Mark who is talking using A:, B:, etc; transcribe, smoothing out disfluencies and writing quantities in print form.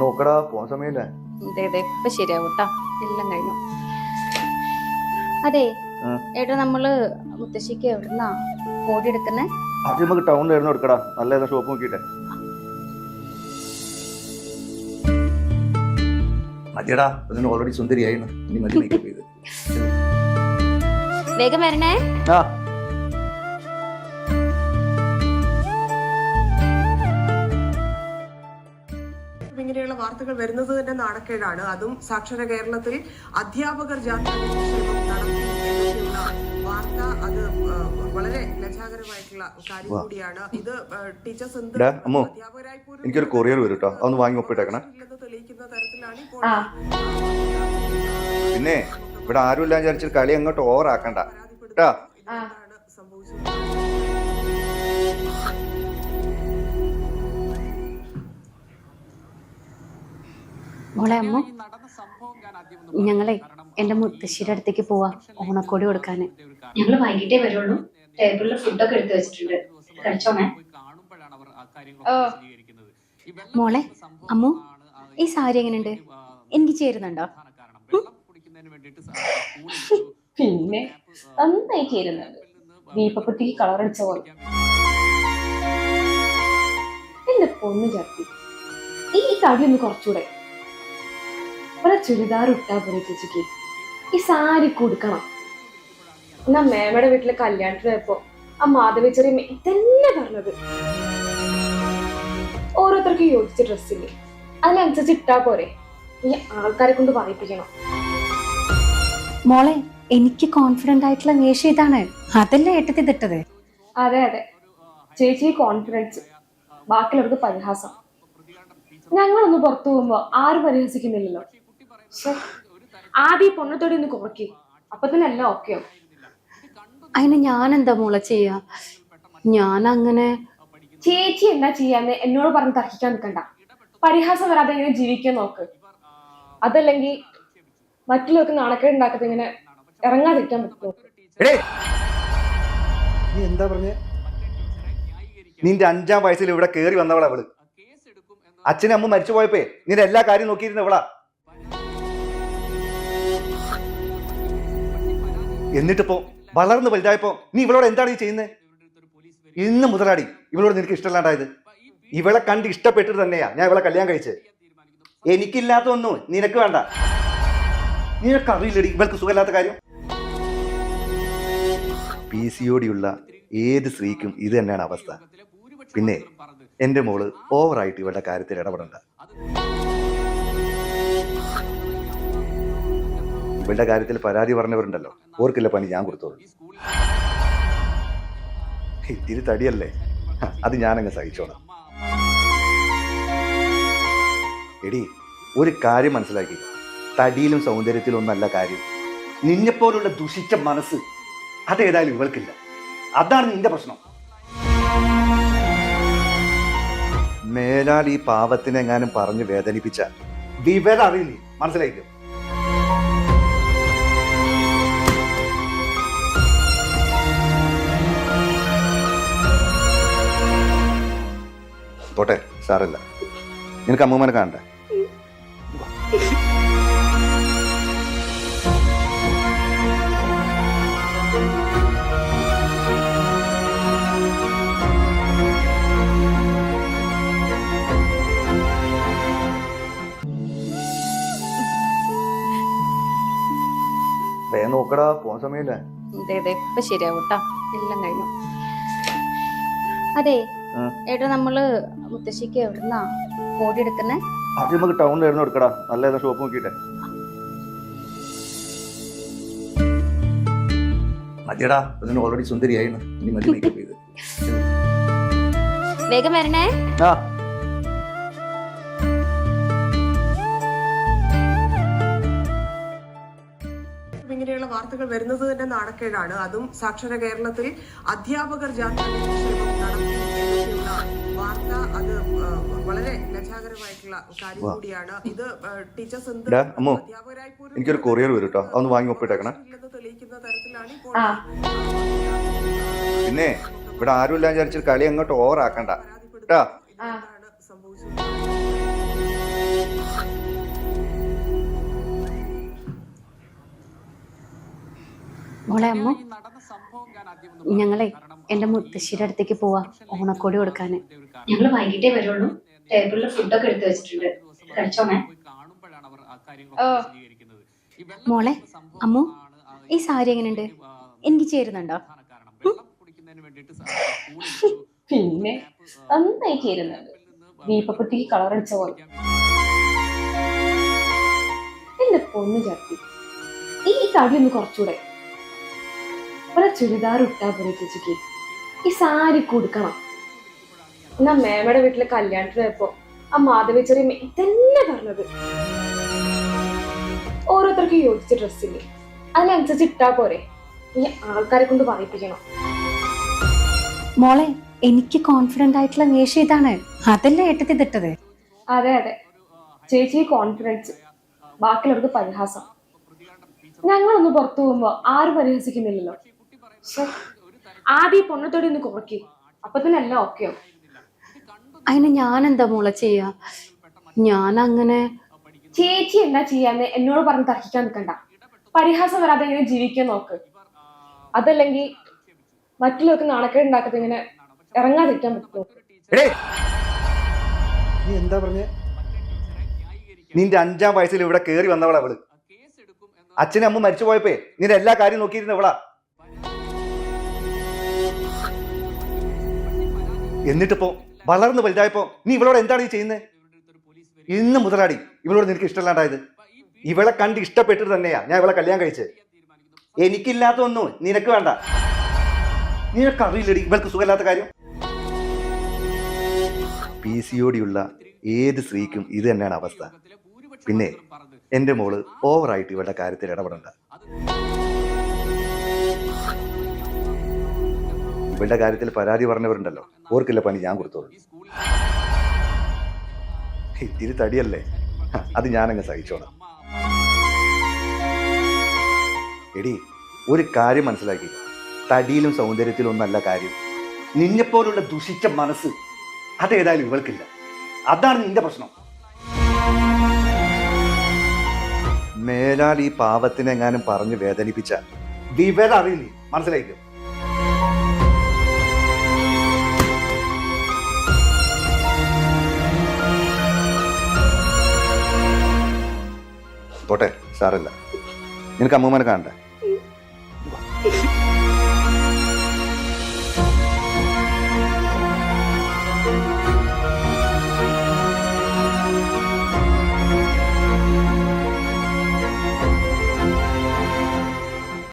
A: നോക്കടാ പോകാൻ സമയല്ലേ.
B: ഇപ്പൊ ശരിയാവും കേട്ടോ, എല്ലാം കഴിഞ്ഞു. അതെ ഏട്ടാ, നമ്മള് മുത്തശ്ശിക്ക് എവിടുന്നാ കോടി എടുക്കുന്നേ?
A: അത് നമുക്ക് ടൗണിലായിരുന്നു എടുക്കടാ, നല്ല ഏതാ ഷോപ്പ് നോക്കിട്ടെ. മതിയടാ, അതിന് ഓൾറെഡി സുന്ദരിയായിരുന്നു, ഇനി മതി മേക്കപ്പ് ചെയ്ത്.
B: വേഗം വരണേ.
A: ആ
C: ഇങ്ങനെയുള്ള വാർത്തകൾ വരുന്നത് തന്നെ നാണക്കേടാണ്. അതും സാക്ഷര കേരളത്തിൽ അധ്യാപകർ ജാഥ നടത്തിയുള്ള വാർത്ത, അത് വളരെ ലജ്ജാകരമായിട്ടുള്ള കാര്യം കൂടിയാണ്. ഇത് ടീച്ചേഴ്സ് അധ്യാപകരായി പോലും
A: എനിക്കൊരു കൊറിയർ വരും കേട്ടോ, അതൊന്ന് വാങ്ങി ഒപ്പിട്ടേക്കണം.
C: തെളിയിക്കുന്ന തരത്തിലാണ് ഇപ്പോൾ
A: പിന്നെ ഇവിടെ ആരും ഇല്ലാന്ന് വിചാരിച്ചിട്ട് കളി അങ്ങോട്ട് ഓവർ ആക്കണ്ട കേട്ടാ.
C: സംഭവിച്ചത്.
B: മോളെ അമ്മ, ഞങ്ങളെ എന്റെ മുത്തശ്ശിയുടെ അടുത്തേക്ക് പോവാ ഓണക്കോടി കൊടുക്കാന്.
D: ഞങ്ങള് വൈകിട്ടേ വരുള്ളൂ. ടേബിളിൽ ഫുഡൊക്കെ എടുത്തു വെച്ചിട്ടുണ്ട്, കഴിച്ചോണേ.
B: മോളെ അമ്മു, ഈ സാരി എങ്ങനെയുണ്ട്? എനിക്ക് ചേരുന്നുണ്ടോ?
D: പിന്നെ നന്നായി ചേരുന്നുണ്ട്. ദീപക്കുട്ടിക്ക് കളർ അടിച്ച പോലെ. എന്റെ പൊന്നു ചേർത്തി, ഈ തടി ഒന്ന് കുറച്ചുകൂടെ. ഒരു ചുരിദാർ ഇട്ടാ പോലെ ചേച്ചിക്ക് ഈ സാരി കൊടുക്കണം. എന്നാ മേമയുടെ വീട്ടിലെ കല്യാണത്തിന് പോയപ്പോ ആ മാധവി ചെറിയ ഇതന്നെ പറഞ്ഞത്. ഓരോരുത്തർക്കും യോജിച്ച ഡ്രസ്സില്ലേ, അതിനനുസരിച്ച് ഇട്ടാ പോരെ. ഈ ആൾക്കാരെ കൊണ്ട് വായിപ്പിക്കണം.
B: മോളെ, എനിക്ക് കോൺഫിഡന്റ് ആയിട്ടുള്ള വേഷം ഇതാണ്, അതല്ലേ ഏട്ടത്തി തിട്ടത്.
D: അതെ അതെ, ചേച്ചി കോൺഫിഡൻസ്, ബാക്കിയുള്ളവർക്ക് പരിഹാസം. ഞങ്ങളൊന്ന് പുറത്തു പോകുമ്പോ ആരും പരിഹസിക്കുന്നില്ലല്ലോ. ആദ്യം പൊണ്ണത്തോടെ ഒന്ന് കുറയ്ക്കും, അപ്പൊ തന്നെ എല്ലാം ഓക്കെയോ.
B: അതിന് ഞാൻ എന്താ മോളെ ചെയ്യാ? ഞാൻ അങ്ങനെ.
D: ചേച്ചി എന്താ ചെയ്യാന്ന് എന്നോട് പറഞ്ഞ് തർക്കിക്കാൻ നിൽക്കണ്ട. പരിഹാസം വരാതെ ഇങ്ങനെ ജീവിക്കാൻ നോക്ക്. അതല്ലെങ്കിൽ മറ്റുള്ളവർക്ക് നാണക്കേട് ഉണ്ടാക്കത്തെ ഇങ്ങനെ ഇറങ്ങാതിരിക്കാൻ പറ്റുമോ?
A: നീ എന്താ പറഞ്ഞേ? നിന്റെ 5-ാം വയസ്സിൽ ഇവിടെ കേറി വന്നവളാ അവള്. അച്ഛനും അമ്മ മരിച്ചു പോയപ്പോ നിന്റെ എല്ലാ കാര്യം നോക്കിയിരുന്ന ഇവളാ. എന്നിട്ടിപ്പോ വളർന്ന് വലുതായപ്പോ നീ ഇവളോട് എന്താണ് ഈ ചെയ്യുന്നത്? ഇന്ന് മുതലാടി ഇവളോട് നിനക്ക് ഇഷ്ടമല്ലാണ്ടായത്. ഇവളെ കണ്ട് ഇഷ്ടപ്പെട്ടിട്ട് തന്നെയാ ഞാൻ ഇവളെ കല്യാണം കഴിച്ചത്. എനിക്കില്ലാത്തൊന്നും നിനക്ക് വേണ്ട. നിനക്കറിയില്ലടി ഇവൾക്ക് സുഖമില്ലാത്ത കാര്യം. PCOD ഉള്ള ഏത് സ്ത്രീക്കും ഇത് തന്നെയാണ് അവസ്ഥ. പിന്നെ എന്റെ മോള് ഓവറായിട്ട് ഇവളുടെ കാര്യത്തിൽ ഇടപെടണ്ട. ഇവളുടെ കാര്യത്തിൽ പരാതി പറഞ്ഞവരുണ്ടല്ലോ, ഓർക്കില്ല പണി ഞാൻ കൊടുത്തോളൂ. ഇത്തിരി തടിയല്ലേ, അത് ഞാനങ്ങ് സഹിച്ചോളാം. എടി, ഒരു കാര്യം മനസ്സിലാക്കി, തടിയിലും സൗന്ദര്യത്തിലും ഒന്നല്ല കാര്യം. നിന്നെപ്പോലുള്ള ദുഷിച്ച മനസ്സ് അതേതായാലും ഇവൾക്കില്ല. അതാണ് നിന്റെ പ്രശ്നം. മേലാൽ ഈ പാവത്തിനെ എങ്ങാനും പറഞ്ഞ് വേദനിപ്പിച്ച വിവരം അറിയില്ലേ, മനസ്സിലായിക്കോ. പോട്ടെ, സാരല്ല. നിനക്ക് അമ്മൂമ്മനെ കാണണ്ടേ? നോക്കടാ പോകാൻ സമയല്ലേ.
B: ഇപ്പൊ ശരിയാവും കേട്ടോ, എല്ലാം കഴിഞ്ഞു. അതെ ഏട്ടാ, നമ്മള് മുത്തശ്ശിക്ക് എവിടുന്നാ കോടി എടുക്കുന്നേ?
A: അത് നമുക്ക് ടൗണിലായിരുന്നു എടുക്കടാ, നല്ല ഏതാ ഷോപ്പ് നോക്കിട്ടെ. മതിയടാ, അതിന് ഓൾറെഡി സുന്ദരിയായിരുന്നു, ഇനി മതി മേക്കപ്പ് ചെയ്ത്.
B: വേഗം വരണേ.
A: ആ
C: ഇങ്ങനെയുള്ള വാർത്തകൾ വരുന്നത് തന്നെ നാണക്കേടാണ്. അതും സാക്ഷര കേരളത്തിൽ അധ്യാപകർ ജാഥ നടത്തിയുള്ള വാർത്ത, അത് വളരെ ലജ്ജാകരമായിട്ടുള്ള കാര്യം കൂടിയാണ്. ഇത് ടീച്ചേഴ്സ് അധ്യാപകരായി പോലും
A: എനിക്കൊരു കൊറിയർ വരും കേട്ടോ, അതൊന്ന് വാങ്ങി ഒപ്പിട്ടേക്കണം.
C: തെളിയിക്കുന്ന തരത്തിലാണ് ഇപ്പോൾ
A: പിന്നെ ഇവിടെ ആരും ഇല്ലാന്ന് വിചാരിച്ചിട്ട് കളി അങ്ങോട്ട് ഓവർ ആക്കണ്ട കേട്ടാ.
C: സംഭവിച്ചത്.
B: മോളെ അമ്മ, ഞങ്ങളെ എന്റെ മുത്തശ്ശിയുടെ അടുത്തേക്ക് പോവാ ഓണക്കോടി കൊടുക്കാന്.
E: ഞങ്ങൾ വൈകിട്ടേ വരുള്ളൂ. ടേബിളിൽ ഫുഡൊക്കെ എടുത്തു വെച്ചിട്ടുണ്ട്, കഴിച്ചോണേ.
B: മോളെ അമ്മു, ഈ സാരി എങ്ങനെയുണ്ട്? എനിക്ക് ചേരുന്നുണ്ടോ?
D: പിന്നെ നന്നായി ചേരുന്നുണ്ട്. ദീപക്കുട്ടിക്ക് കളർ അടിച്ച പോലെ. എന്റെ പൊന്നു ചേർത്തി, ഈ തടി ഒന്ന് കുറച്ചുകൂടെ. ഒരു ചുരിദാർ ഇട്ടാ പോലെ ചേച്ചിക്ക് ഈ സാരി കൊടുക്കണം. എന്നാ മേമയുടെ വീട്ടിലെ കല്യാണത്തിന് പോയപ്പോ ആ മാധവി ചെറിയ ഇതന്നെ പറഞ്ഞത്. ഓരോരുത്തർക്കും യോജിച്ച ഡ്രസ്സില്ലേ, അതിനനുസരിച്ച് ഇട്ടാ പോരെ. ഈ ആൾക്കാരെ കൊണ്ട് വായിപ്പിക്കണം.
B: മോളെ, എനിക്ക് കോൺഫിഡന്റ് ആയിട്ടുള്ള വേഷം ഇതാണ്, അതല്ല ഏട്ടത്തി തിട്ടത്.
D: അതെ അതെ, ചേച്ചി കോൺഫിഡൻസ്, ബാക്കിയുള്ളവർക്ക് പരിഹാസം. ഞങ്ങളൊന്ന് പുറത്തു പോകുമ്പോ ആരും പരിഹസിക്കുന്നില്ലല്ലോ. ആദ്യം ഈ പൊണ്ണത്തോടെ ഒന്ന് കുറയ്ക്കും, അപ്പൊ തന്നെ എല്ലാം ഓക്കെയോ.
B: അതിന് ഞാൻ എന്താ മോളെ ചെയ്യാ? ഞാൻ അങ്ങനെ
D: ചേച്ചി എന്താ ചെയ്യാന്ന് എന്നോട് പറഞ്ഞ് തർക്കിക്കാൻ നിൽക്കണ്ട. പരിഹാസം വരാതെ എങ്ങനെ ജീവിക്കാൻ നോക്ക്. അതല്ലെങ്കിൽ മറ്റുള്ളവർക്ക് നാണക്കേട് ഉണ്ടാക്കത്തെ ഇങ്ങനെ ഇറങ്ങാതിരിക്കാൻ പറ്റുമോ?
A: നീ എന്താ പറഞ്ഞേ? നിന്റെ 5-ാം വയസ്സിൽ ഇവിടെ കേറി വന്നവളാ അവള്. അച്ഛനും അമ്മ മരിച്ചു പോയപ്പോ നിന്റെ എല്ലാ കാര്യം നോക്കിയിരുന്നവളാ. എന്നിട്ടിപ്പോ വളർന്ന് വലുതായപ്പോ നീ ഇവളോട് എന്താണ് ഈ ചെയ്യുന്നത്? ഇന്ന് മുതലാടി ഇവളോട് നിനക്ക് ഇഷ്ടമല്ലാണ്ടായത്. ഇവളെ കണ്ട് ഇഷ്ടപ്പെട്ടിട്ട് തന്നെയാ ഞാൻ ഇവളെ കല്യാണം കഴിച്ചത്. എനിക്കില്ലാത്തൊന്നും നിനക്ക് വേണ്ട. നിനക്കറിയില്ലടി ഇവൾക്ക് സുഖമില്ലാത്ത കാര്യം. PCOD ഉള്ള ഏത് സ്ത്രീക്കും ഇത് തന്നെയാണ് അവസ്ഥ. പിന്നെ എന്റെ മോള് ഓവറായിട്ട് ഇവളുടെ കാര്യത്തിൽ ഇടപെടണ്ട. ഇവളുടെ കാര്യത്തിൽ പരാതി പറഞ്ഞവരുണ്ടല്ലോ, ഓർക്കില്ല പണി ഞാൻ കൊടുത്തോളൂ. ഇത്തിരി തടിയല്ലേ, അത് ഞാനങ്ങ് സഹിച്ചോളാം. എടി, ഒരു കാര്യം മനസ്സിലാക്കി, തടിയിലും സൗന്ദര്യത്തിലും ഒന്നല്ല കാര്യം. നിന്നെപ്പോലുള്ള ദുഷിച്ച മനസ്സ് അതേതായാലും ഇവൾക്കില്ല. അതാണ് നിന്റെ പ്രശ്നം. മേലാൽ ഈ പാവത്തിനെ എങ്ങാനും പറഞ്ഞ് വേദനിപ്പിച്ച വിവരം അറിയില്ലേ, മനസ്സിലായില്ലോ. പോട്ടെ, സാരല്ല. നിനക്ക് അമ്മൂമ്മനെ കാണണ്ടേ?